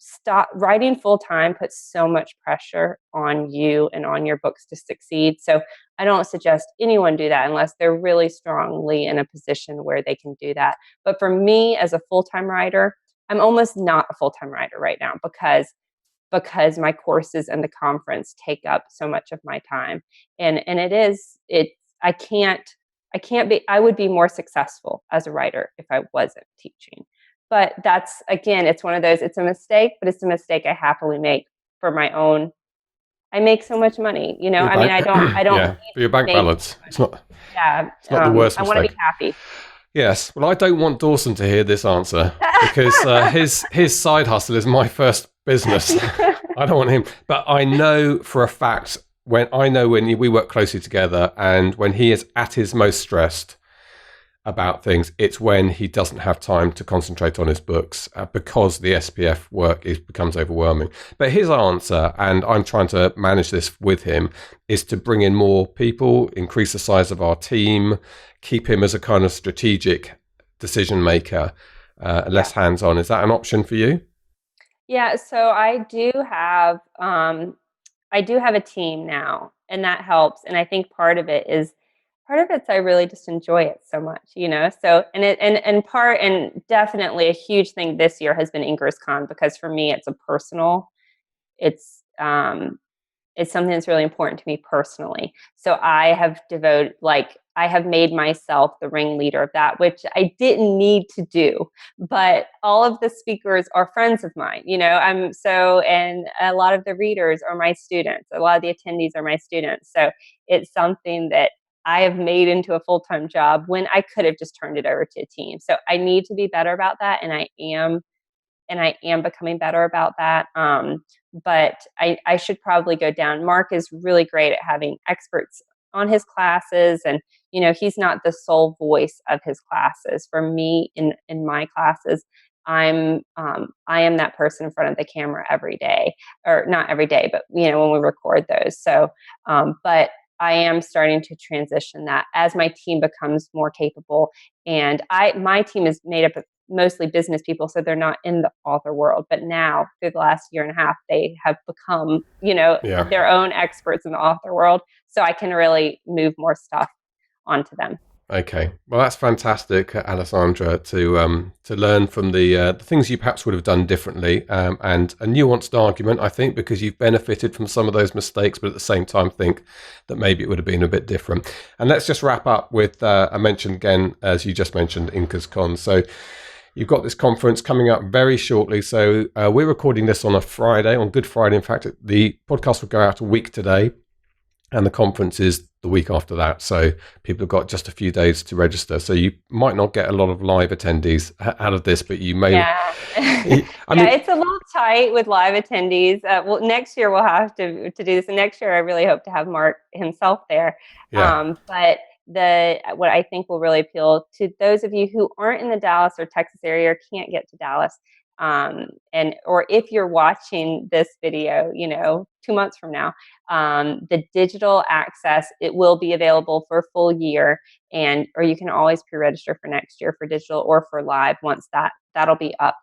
Stop writing full time puts so much pressure on you and on your books to succeed. So I don't suggest anyone do that unless they're really strongly in a position where they can do that. But for me as a full-time writer, I'm almost not a full-time writer right now because my courses and the conference take up so much of my time. And I would be more successful as a writer if I wasn't teaching. But that's, again, it's one of those, it's a mistake, but it's a mistake I happily make for my own. I make so much money, I don't yeah, for your bank balance. It's not the worst mistake. I want to be happy. Yes. Well, I don't want Dawson to hear this answer because his side hustle is my first business. I don't want him. But I know for a fact when we work closely together, and when he is at his most stressed about things, it's when he doesn't have time to concentrate on his books because the SPF work becomes overwhelming. But his answer, and I'm trying to manage this with him, is to bring in more people, increase the size of our team, keep him as a kind of strategic decision maker, less hands-on. Is that an option for you? Yeah, so I do have a team now, and that helps. And I think part of it's I really just enjoy it so much, So and definitely a huge thing this year has been InkersCon, because for me it's something that's really important to me personally. So I have made myself the ringleader of that, which I didn't need to do, but all of the speakers are friends of mine, and a lot of the readers are my students. A lot of the attendees are my students. So it's something that I have made into a full-time job when I could have just turned it over to a team. So I need to be better about that. And I am becoming better about that. But I should probably go down. Mark is really great at having experts on his classes, and he's not the sole voice of his classes. For me, in my classes, I am that person in front of the camera every day, or not every day, but when we record those. So, but I am starting to transition that as my team becomes more capable, and my team is made up of mostly business people, so they're not in the author world. But now, through the last year and a half, they have become, their own experts in the author world. So I can really move more stuff onto them. Okay, well, that's fantastic, Alessandra, to learn from the things you perhaps would have done differently, and a nuanced argument, I think, because you've benefited from some of those mistakes, but at the same time think that maybe it would have been a bit different. And let's just wrap up with a mention again, as you just mentioned, InkersCon. So you've got this conference coming up very shortly. So we're recording this on a Friday, on Good Friday. In fact, the podcast will go out a week today. and the conference is the week after that. So people have got just a few days to register. So you might not get a lot of live attendees out of this, but you may. Yeah. I mean, It's a little tight with live attendees. Well, next year we'll have to do this. And next year I really hope to have Mark himself there. yeah. But what I think will really appeal to those of you who aren't in the Dallas or Texas area or can't get to Dallas, or if you're watching this video, 2 months from now, the digital access, it will be available for a full year, or you can always pre-register for next year for digital or for live once that'll be up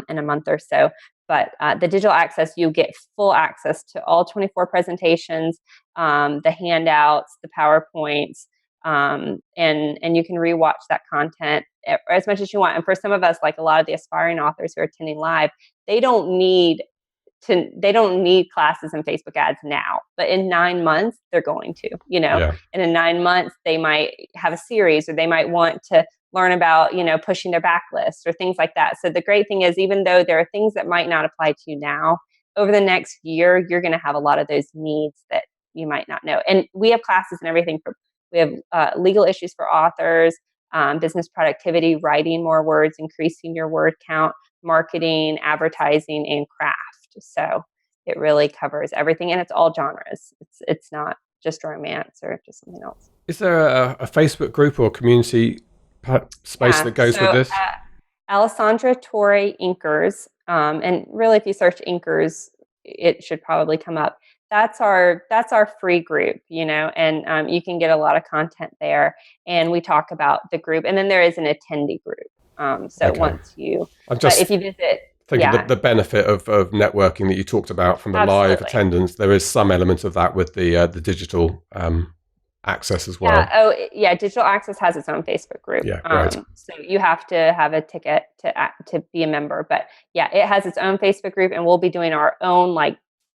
in a month or so. But the digital access, you get full access to all 24 presentations, the handouts, the PowerPoints, and you can rewatch that content as much as you want. And for some of us, like a lot of the aspiring authors who are attending live, they don't need classes and Facebook ads now, but in 9 months they're going to, Yeah. and in 9 months they might have a series, or they might want to learn about, pushing their backlist or things like that. So the great thing is, even though there are things that might not apply to you now, over the next year, you're going to have a lot of those needs that you might not know. And we have classes and everything we have legal issues for authors, business productivity, writing more words, increasing your word count, marketing, advertising, and craft. So it really covers everything, and it's all genres. It's not just romance or just something else. Is there a Facebook group or community space that goes with this? Alessandra Torre Inkers, and really, if you search Inkers, it should probably come up. That's our free group, and you can get a lot of content there. And we talk about the group, and then there is an attendee group. So Okay. once if you visit. Thinking the benefit of networking that you talked about from the live attendance, there is some element of that with the digital access as well. Digital access has its own Facebook group. Yeah, right. So you have to have a ticket to be a member, but it has its own Facebook group, and we'll be doing our own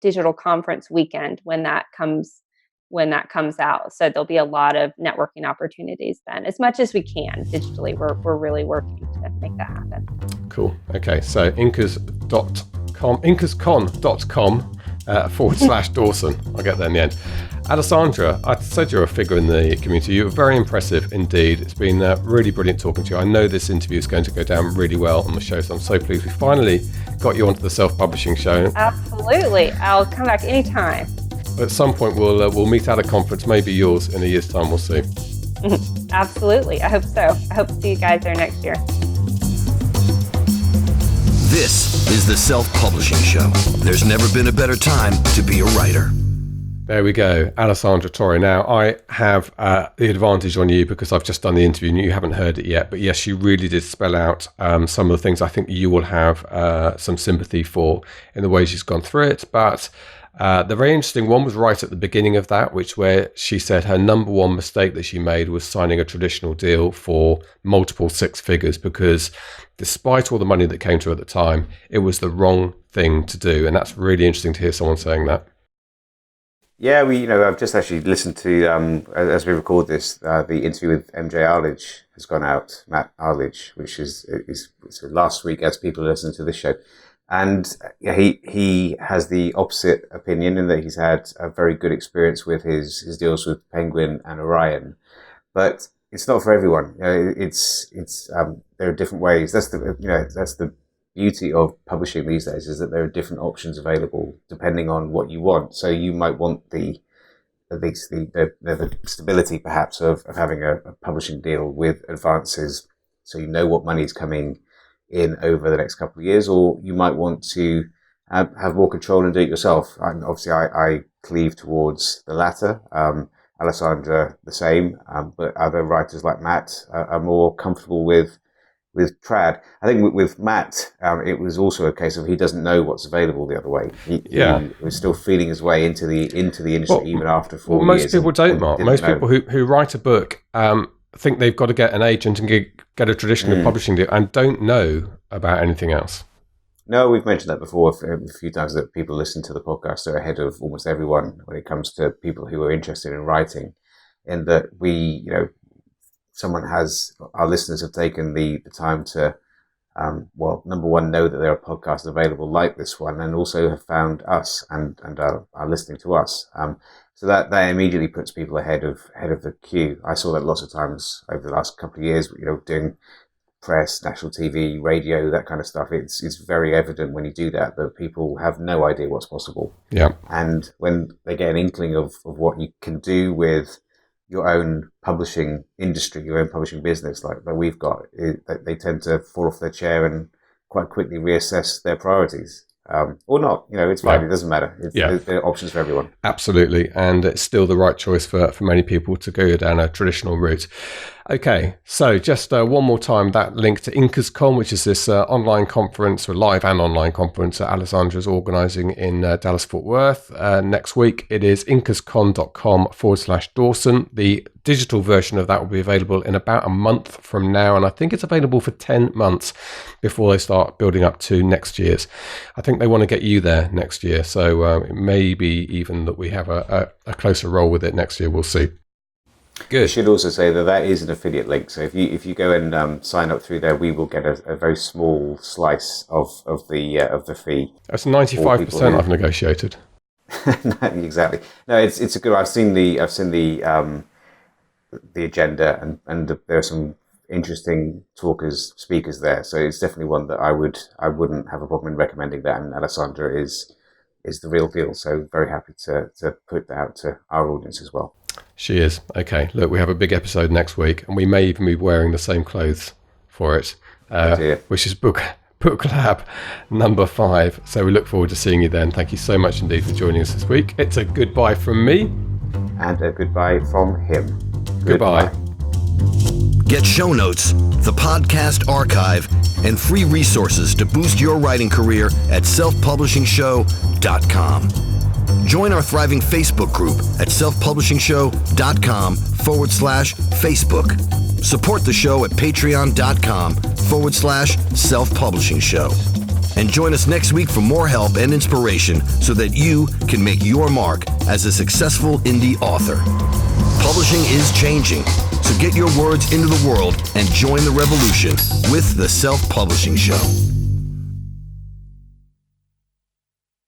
digital conference weekend when that comes out. So there'll be a lot of networking opportunities then, as much as we can digitally. We're really working to make that happen. Cool. Okay, so inkerscon.com /Dawson. I'll get there in the end. Alessandra, I said you're a figure in the community. You're very impressive indeed. It's been really brilliant talking to you. I know this interview is going to go down really well on the show, so I'm so pleased we finally got you onto the self-publishing show. Absolutely. I'll come back anytime. At some point, we'll meet at a conference, maybe yours, in a year's time. We'll see. Absolutely. I hope so. I hope to see you guys there next year. This is the Self-Publishing Show. There's never been a better time to be a writer. There we go, Alessandra Torre. Now, I have the advantage on you because I've just done the interview and you haven't heard it yet. But yes, she really did spell out some of the things I think you will have some sympathy for in the way she's gone through it. But the very interesting one was right at the beginning of that, where she said her number one mistake that she made was signing a traditional deal for multiple six figures, because despite all the money that came to her at the time, it was the wrong thing to do. And that's really interesting to hear someone saying that. Yeah, I've just actually listened to, as we record this, the interview with MJ Arledge has gone out, Matt Arledge, which is last week as people listen to this show. And he has the opposite opinion in that he's had a very good experience with his deals with Penguin and Orion, but it's not for everyone. There are different ways. That's the beauty of publishing these days, is that there are different options available depending on what you want. So you might want the stability perhaps of having a publishing deal with advances, so you know what money is coming in over the next couple of years, or you might want to have more control and do it yourself. And obviously I cleave towards the latter. Alessandra the same, but other writers like Matt are more comfortable with trad. I think with Matt, it was also a case of he doesn't know what's available the other way. He was still feeling his way into the industry even after 4 years. Most people don't, Mark. Most people who write a book think they've got to get an agent and get a traditional publishing deal and don't know about anything else. No, we've mentioned that before a few times, that people listen to the podcast are ahead of almost everyone when it comes to people who are interested in writing, and that our listeners have taken the time to well, number one, know that there are podcasts available like this one, and also have found us and are listening to us. So that immediately puts people ahead of the queue. I saw that lots of times over the last couple of years, doing press, national TV, radio, that kind of stuff. It's very evident when you do that people have no idea what's possible. Yeah. And when they get an inkling of what you can do with your own publishing industry, your own publishing business, like that we've got, they tend to fall off their chair and quite quickly reassess their priorities. Or not, it's fine. It doesn't matter. There are options for everyone. Absolutely. And it's still the right choice for many people to go down a traditional route. Okay, so just one more time, that link to IncasCon, which is this online conference, or live and online conference that Alessandra is organising in Dallas-Fort Worth. Next week, it is incascon.com/Dawson. The digital version of that will be available in about a month from now, and I think it's available for 10 months before they start building up to next year's. I think they want to get you there next year, so it may be even that we have a closer role with it next year. We'll see. Good. I should also say that is an affiliate link. So if you go and sign up through there, we will get a very small slice of the fee. That's 95% I've negotiated. Exactly. No, it's a good. I've seen the agenda, and there are some interesting speakers there. So it's definitely one that I wouldn't have a problem in recommending that. And Alessandra is the real deal. So very happy to put that out to our audience as well. She is. Okay, look, we have a big episode next week, and we may even be wearing the same clothes for it, which is Book Lab number 5. So we look forward to seeing you then. Thank you so much indeed for joining us this week. It's a goodbye from me. And a goodbye from him. Goodbye. Get show notes, the podcast archive, and free resources to boost your writing career at selfpublishingshow.com. Join our thriving Facebook group at selfpublishingshow.com/Facebook. Support the show at patreon.com/selfpublishingshow. And join us next week for more help and inspiration so that you can make your mark as a successful indie author. Publishing is changing, so get your words into the world and join the revolution with the Self-Publishing Show.